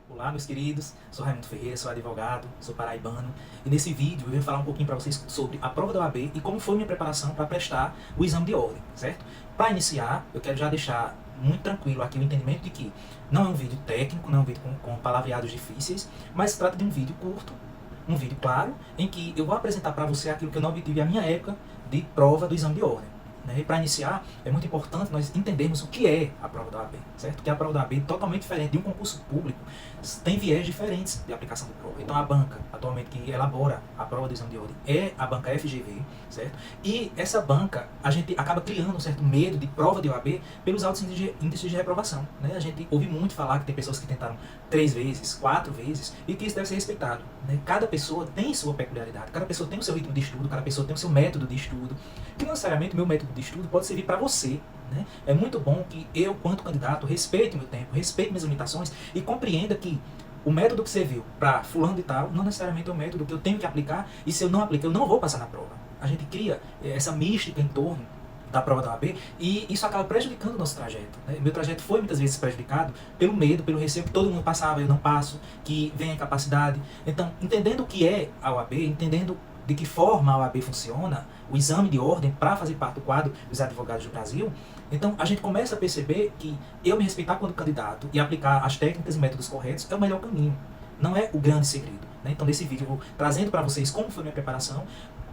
Olá, meus queridos, sou Raimundo Ferreira, sou advogado, sou paraibano e nesse vídeo eu venho falar um pouquinho para vocês sobre a prova da OAB e como foi minha preparação para prestar o exame de ordem, certo? Para iniciar, eu quero já deixar muito tranquilo aqui o entendimento de que não é um vídeo técnico, não é um vídeo com palavreados difíceis, mas se trata de um vídeo curto, um vídeo claro, em que eu vou apresentar para você aquilo que eu não obtive à minha época de prova do exame de ordem. E para iniciar, é muito importante nós entendermos o que é a prova da OAB, certo? Que a prova da OAB é totalmente diferente de um concurso público, tem viés diferentes de aplicação de prova. Então a banca, atualmente, que elabora a prova do exame de ordem é a banca FGV, certo? E essa banca, a gente acaba criando um certo medo de prova de OAB pelos altos índices de reprovação, né? A gente ouve muito falar que tem pessoas que tentaram 3 vezes, 4 vezes, e que isso deve ser respeitado, né? Cada pessoa tem sua peculiaridade, cada pessoa tem o seu ritmo de estudo, cada pessoa tem o seu método de estudo, que não necessariamente o meu método de estudo pode servir para você, né? É muito bom que eu, quanto candidato, respeite meu tempo, respeite minhas limitações e compreenda que o método que serviu para fulano e tal não necessariamente é o método que eu tenho que aplicar, e se eu não aplicar, eu não vou passar na prova. A gente cria essa mística em torno da prova da OAB e isso acaba prejudicando o nosso trajeto, né? Meu trajeto foi muitas vezes prejudicado pelo medo, pelo receio que todo mundo passava, eu não passo, que vem a incapacidade. Então, entendendo o que é a OAB, entendendo de que forma a OAB funciona, o exame de ordem para fazer parte do quadro dos advogados do Brasil, então a gente começa a perceber que eu me respeitar quando candidato e aplicar as técnicas e métodos corretos é o melhor caminho. Não é o grande segredo, né? Então nesse vídeo eu vou trazendo para vocês como foi a minha preparação,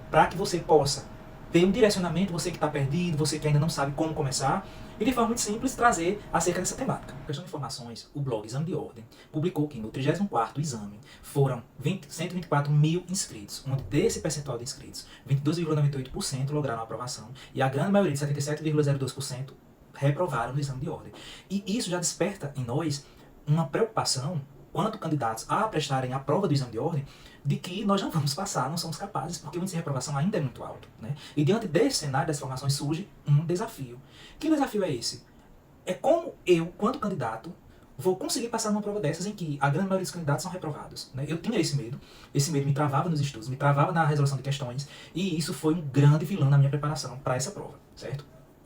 para que você possa ter um direcionamento, você que está perdido, você que ainda não sabe como começar, e de forma muito simples trazer acerca dessa temática. Questão de informações, o blog Exame de Ordem publicou que no 34º exame foram 124 mil inscritos, onde desse percentual de inscritos, 22,98% lograram a aprovação e a grande maioria, de 77,02%, reprovaram no exame de ordem. E isso já desperta em nós uma preocupação quanto candidatos a prestarem a prova do exame de ordem, de que nós não vamos passar, não somos capazes, porque o índice de reprovação ainda é muito alto, né? E diante desse cenário das formações surge um desafio. Que desafio é esse? É como eu, quanto candidato, vou conseguir passar numa prova dessas em que a grande maioria dos candidatos são reprovados, né? Eu tinha esse medo me travava nos estudos, me travava na resolução de questões, e isso foi um grande vilão na minha preparação para essa prova, certo?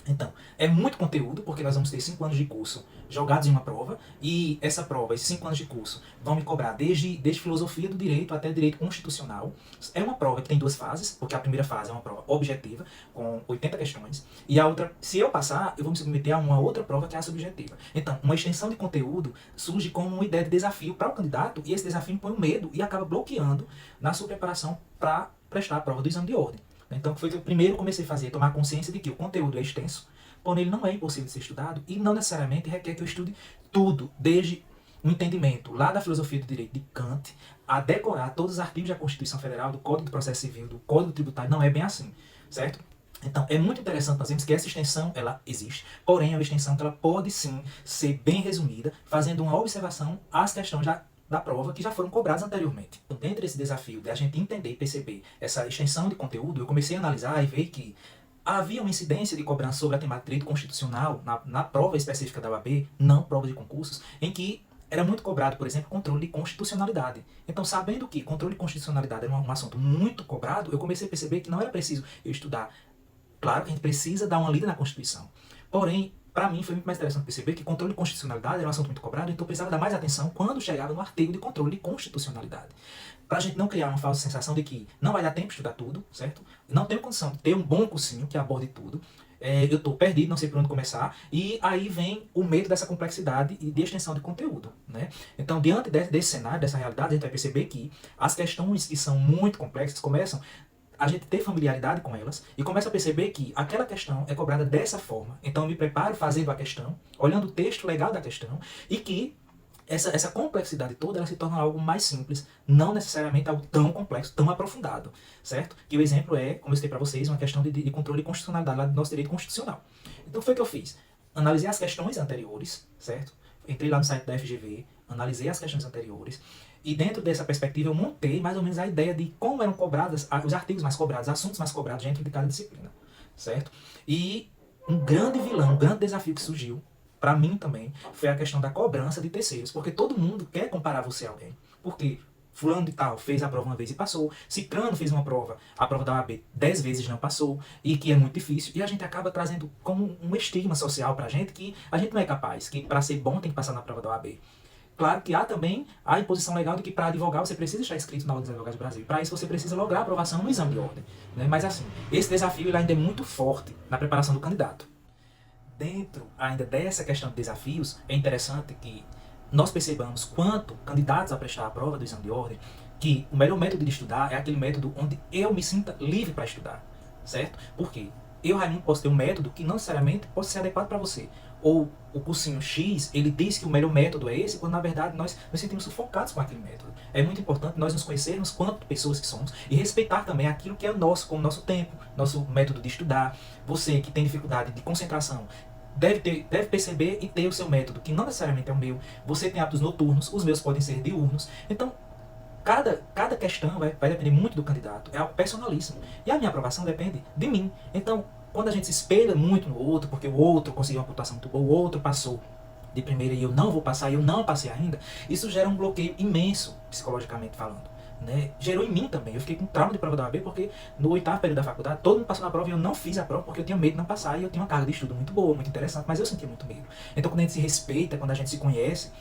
Então, é muito conteúdo, porque nós vamos ter 5 anos de curso jogados em uma prova, e essa prova, esses 5 anos de curso, vão me cobrar desde filosofia do direito até direito constitucional. É uma prova que tem 2 fases, porque a primeira fase é uma prova objetiva, com 80 questões, e a outra, se eu passar, eu vou me submeter a uma outra prova que é a subjetiva. Então, uma extensão de conteúdo surge como uma ideia de desafio para o candidato, e esse desafio impõe um medo e acaba bloqueando na sua preparação para prestar a prova do exame de ordem. Então foi que eu primeiro comecei a fazer, tomar consciência de que o conteúdo é extenso, porém ele não é impossível de ser estudado e não necessariamente requer que eu estude tudo, desde o entendimento lá da filosofia do direito de Kant, a decorar todos os artigos da Constituição Federal, do Código de Processo Civil, do Código Tributário, não é bem assim, certo? Então, é muito interessante nós vermos que essa extensão, ela existe, porém é uma extensão que ela pode sim ser bem resumida, fazendo uma observação às questões da prova que já foram cobrados anteriormente. Então, dentro desse desafio de a gente entender e perceber essa extensão de conteúdo, eu comecei a analisar e ver que havia uma incidência de cobrança sobre a temática de direito constitucional na prova específica da UAB, não prova de concursos, em que era muito cobrado, por exemplo, controle de constitucionalidade. Então, sabendo que controle de constitucionalidade era um assunto muito cobrado, eu comecei a perceber que não era preciso eu estudar. Claro que a gente precisa dar uma lida na Constituição. Porém, para mim foi muito mais interessante perceber que controle de constitucionalidade era um assunto muito cobrado, então eu precisava dar mais atenção quando chegava no artigo de controle de constitucionalidade. Para a gente não criar uma falsa sensação de que não vai dar tempo de estudar tudo, certo? Não tenho condição de ter um bom cursinho que aborde tudo. Eu estou perdido, não sei por onde começar, e aí vem o medo dessa complexidade e de extensão de conteúdo, né? Então, diante desse cenário, dessa realidade, a gente vai perceber que as questões que são muito complexas começam a gente ter familiaridade com elas e começa a perceber que aquela questão é cobrada dessa forma. Então eu me preparo fazendo a questão, olhando o texto legal da questão, e que essa complexidade toda ela se torna algo mais simples, não necessariamente algo tão complexo, tão aprofundado, certo? Que o exemplo é, como eu citei para vocês, uma questão de controle de constitucionalidade lá do nosso direito constitucional. Então foi o que eu fiz. Analisei as questões anteriores, certo? Entrei lá no site da FGV, analisei as questões anteriores, e dentro dessa perspectiva eu montei mais ou menos a ideia de como eram cobradas, os artigos mais cobrados, assuntos mais cobrados dentro de cada disciplina, certo? E um grande vilão, um grande desafio que surgiu, para mim também, foi a questão da cobrança de terceiros, porque todo mundo quer comparar você a alguém, porque fulano de tal fez a prova uma vez e passou, ciclano fez uma prova, a prova da OAB 10 vezes não passou, e que é muito difícil, e a gente acaba trazendo como um estigma social pra gente que a gente não é capaz, que para ser bom tem que passar na prova da OAB. Claro que há também a imposição legal de que para advogar você precisa estar inscrito na Ordem dos Advogados do Brasil. Para isso você precisa lograr a aprovação no exame de ordem, né? Mas assim, esse desafio ele ainda é muito forte na preparação do candidato. Dentro ainda dessa questão de desafios, é interessante que nós percebamos, quanto candidatos a prestar a prova do exame de ordem, que o melhor método de estudar é aquele método onde eu me sinta livre para estudar, certo? Porque eu, Raimundo, posso ter um método que não necessariamente possa ser adequado para você. Ou o cursinho X, ele diz que o melhor método é esse, quando na verdade nós nos sentimos sufocados com aquele método. É muito importante nós nos conhecermos quanto pessoas que somos e respeitar também aquilo que é o nosso, como nosso tempo, nosso método de estudar. Você que tem dificuldade de concentração, deve perceber e ter o seu método, que não necessariamente é o meu. Você tem hábitos noturnos, os meus podem ser diurnos. Então, cada questão vai depender muito do candidato, é algo personalíssimo. E a minha aprovação depende de mim. Então, quando a gente se espelha muito no outro, porque o outro conseguiu uma pontuação muito boa, o outro passou de primeira e eu não vou passar, e eu não passei ainda, isso gera um bloqueio imenso, psicologicamente falando. Né? Gerou em mim também. Eu fiquei com trauma de prova da OAB porque no 8º período da faculdade todo mundo passou na prova e eu não fiz a prova porque eu tinha medo de não passar, e eu tinha uma carga de estudo muito boa, muito interessante, mas eu sentia muito medo. Então quando a gente se respeita, quando a gente se conhece,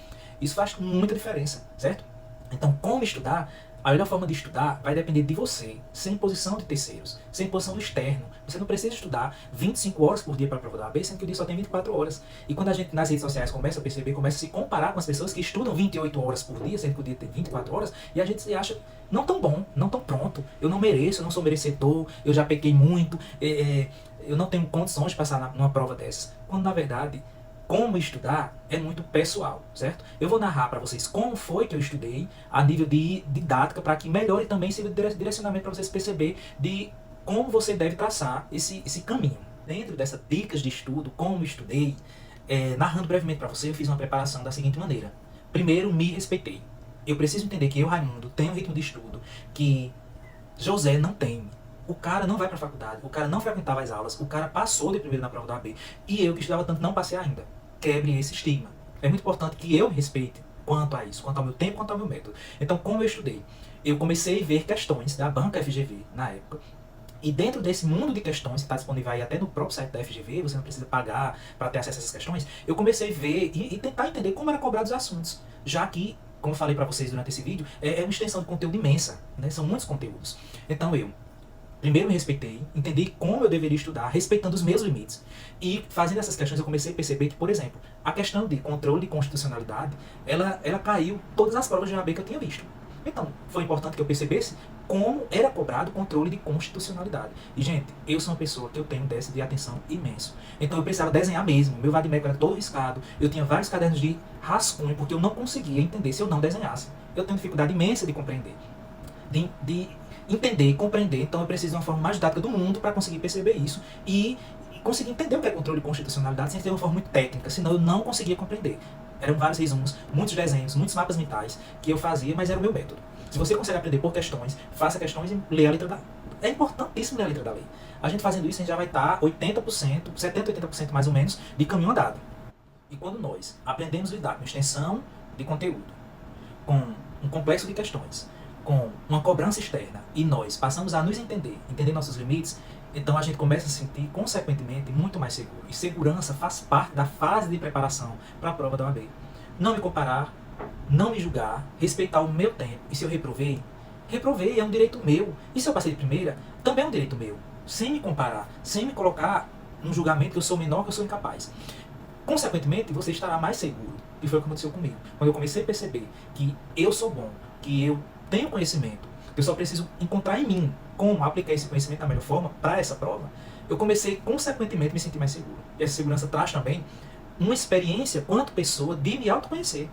isso faz muita diferença, certo? Então como estudar? A melhor forma de estudar vai depender de você, sem imposição de terceiros, sem imposição do externo. Você não precisa estudar 25 horas por dia para a prova da OAB, sendo que o dia só tem 24 horas. E quando a gente nas redes sociais começa a perceber, começa a se comparar com as pessoas que estudam 28 horas por dia, sendo que o dia tem 24 horas, e a gente se acha não tão bom, não tão pronto. Eu não mereço, eu não sou merecedor, eu já pequei muito, eu não tenho condições de passar numa prova dessas. Quando na verdade, como estudar é muito pessoal, certo? Eu vou narrar para vocês como foi que eu estudei a nível de didática, para que melhore também esse direcionamento para vocês perceber de como você deve traçar esse caminho. Dentro dessas dicas de estudo, como estudei, narrando brevemente para você, eu fiz uma preparação da seguinte maneira. Primeiro, me respeitei. Eu preciso entender que eu, Raimundo, tenho um ritmo de estudo que José não tem. O cara não vai para a faculdade, o cara não frequentava as aulas, o cara passou de primeiro na prova da OAB, e eu que estudava tanto não passei ainda. Quebre esse estigma. É muito importante que eu me respeite quanto a isso, quanto ao meu tempo, quanto ao meu método. Então, como eu estudei? Eu comecei a ver questões da banca FGV na época, e dentro desse mundo de questões, que está disponível aí até no próprio site da FGV, você não precisa pagar para ter acesso a essas questões, eu comecei a ver e tentar entender como eram cobrados os assuntos, já que, como eu falei para vocês durante esse vídeo, é uma extensão de conteúdo imensa, né? São muitos conteúdos. Então eu primeiro me respeitei, entendi como eu deveria estudar, respeitando os meus limites. E fazendo essas questões eu comecei a perceber que, por exemplo, a questão de controle de constitucionalidade, ela caiu todas as provas de OAB que eu tinha visto. Então, foi importante que eu percebesse como era cobrado o controle de constitucionalidade. E, gente, eu sou uma pessoa que eu tenho um déficit de atenção imenso. Então eu precisava desenhar mesmo. Meu vadimeco era todo riscado. Eu tinha vários cadernos de rascunho, porque eu não conseguia entender se eu não desenhasse. Eu tenho dificuldade imensa de compreender. De entender, compreender. Então eu preciso de uma forma mais didática do mundo para conseguir perceber isso e conseguir entender o que é controle de constitucionalidade sem ter uma forma muito técnica, senão eu não conseguia compreender. Eram vários resumos, muitos desenhos, muitos mapas mentais que eu fazia, mas era o meu método. Se você consegue aprender por questões, faça questões e leia a letra da lei. É importantíssimo ler a letra da lei. A gente fazendo isso, a gente já vai estar 80%, 70%, 80% mais ou menos de caminho andado. E quando nós aprendemos a lidar com extensão de conteúdo, com um complexo de questões, com uma cobrança externa, e nós passamos a nos entender nossos limites, então a gente começa a se sentir, consequentemente, muito mais seguro. E segurança faz parte da fase de preparação para a prova da OAB. Não me comparar, não me julgar, respeitar o meu tempo. E se eu reprovei? Reprovei, é um direito meu. E se eu passei de primeira? Também é um direito meu. Sem me comparar, sem me colocar num julgamento que eu sou menor, que eu sou incapaz. Consequentemente, você estará mais seguro. E foi o que aconteceu comigo. Quando eu comecei a perceber que eu sou bom, que eu tenho conhecimento, eu só preciso encontrar em mim como aplicar esse conhecimento da melhor forma para essa prova, eu comecei, consequentemente, a me sentir mais seguro. E essa segurança traz também uma experiência, quanto pessoa, de me autoconhecer.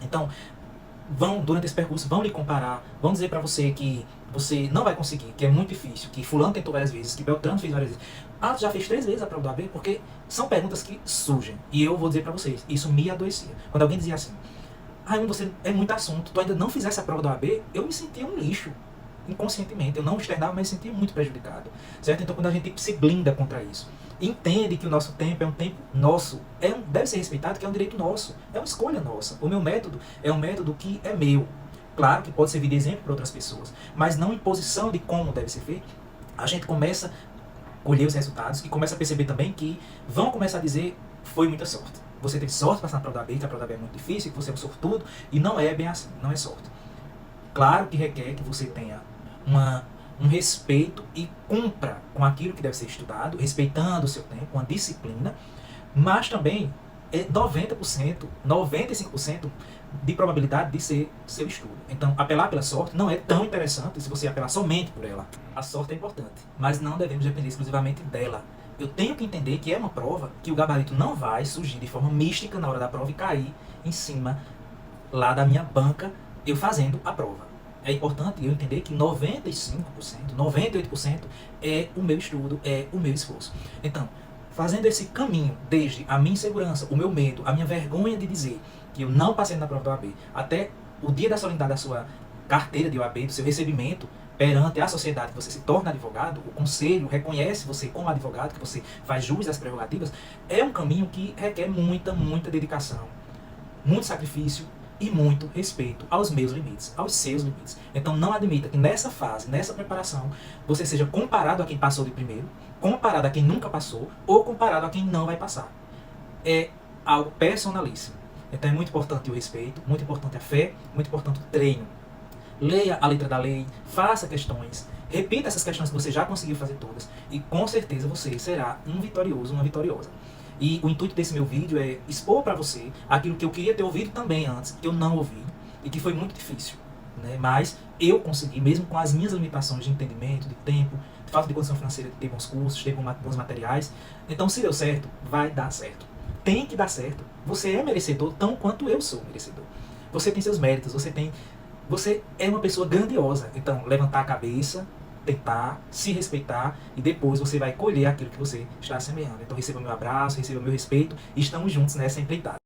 Então, durante esse percurso, vão lhe comparar, vão dizer para você que você não vai conseguir, que é muito difícil, que fulano tentou várias vezes, que Beltrano fez várias vezes. Ah, tu já fez 3 vezes a prova do AB? Porque são perguntas que surgem. E eu vou dizer para vocês, isso me adoecia. Quando alguém dizia assim, Raimundo, você é muito assunto, tu ainda não fizesse a prova do AB, eu me sentia um lixo, inconscientemente. Eu não externava, mas me sentia muito prejudicado, certo? Então quando a gente se blinda contra isso, entende que o nosso tempo é um tempo nosso, deve ser respeitado, que é um direito nosso, é uma escolha nossa. O meu método é um método que é meu. Claro que pode servir de exemplo para outras pessoas, mas não imposição de como deve ser feito. A gente começa a colher os resultados e começa a perceber também que vão começar a dizer, foi muita sorte. você teve sorte passar na prova da OAB, que a prova da OAB é muito difícil, que você é um sortudo, e não é bem assim, não é sorte. Claro que requer que você tenha um respeito e cumpra com aquilo que deve ser estudado, respeitando o seu tempo, uma disciplina, mas também é 90%, 95% de probabilidade de ser seu estudo. Então, apelar pela sorte não é tão interessante se você apelar somente por ela. A sorte é importante, mas não devemos depender exclusivamente dela. Eu tenho que entender que é uma prova que o gabarito não vai surgir de forma mística na hora da prova e cair em cima lá da minha banca eu fazendo a prova. É importante eu entender que 95%, 98% é o meu estudo, é o meu esforço. Então, fazendo esse caminho desde a minha insegurança, o meu medo, a minha vergonha de dizer que eu não passei na prova da OAB, até o dia da solenidade da sua carteira de OAB, do seu recebimento perante a sociedade, que você se torna advogado, o conselho reconhece você como advogado, que você faz jus às prerrogativas, é um caminho que requer muita dedicação, muito sacrifício e muito respeito aos meus limites, aos seus limites. Então não admita que nessa fase, nessa preparação, você seja comparado a quem passou de primeiro, comparado a quem nunca passou ou comparado a quem não vai passar. É algo personalíssimo. Então é muito importante o respeito, muito importante a fé, muito importante o treino. Leia a letra da lei, faça questões, repita essas questões que você já conseguiu fazer todas e com certeza você será um vitorioso, uma vitoriosa. E o intuito desse meu vídeo é expor para você aquilo que eu queria ter ouvido também antes, que eu não ouvi e que foi muito difícil, né? Mas eu consegui, mesmo com as minhas limitações de entendimento, de tempo, de falta de condição financeira, de ter bons cursos, ter bons materiais. Então, se deu certo, vai dar certo. Tem que dar certo. Você é merecedor tão quanto eu sou merecedor. Você tem seus méritos, você é uma pessoa grandiosa. Então, levantar a cabeça, tentar, se respeitar e depois você vai colher aquilo que você está semeando. Então receba meu abraço, receba meu respeito e estamos juntos nessa empreitada.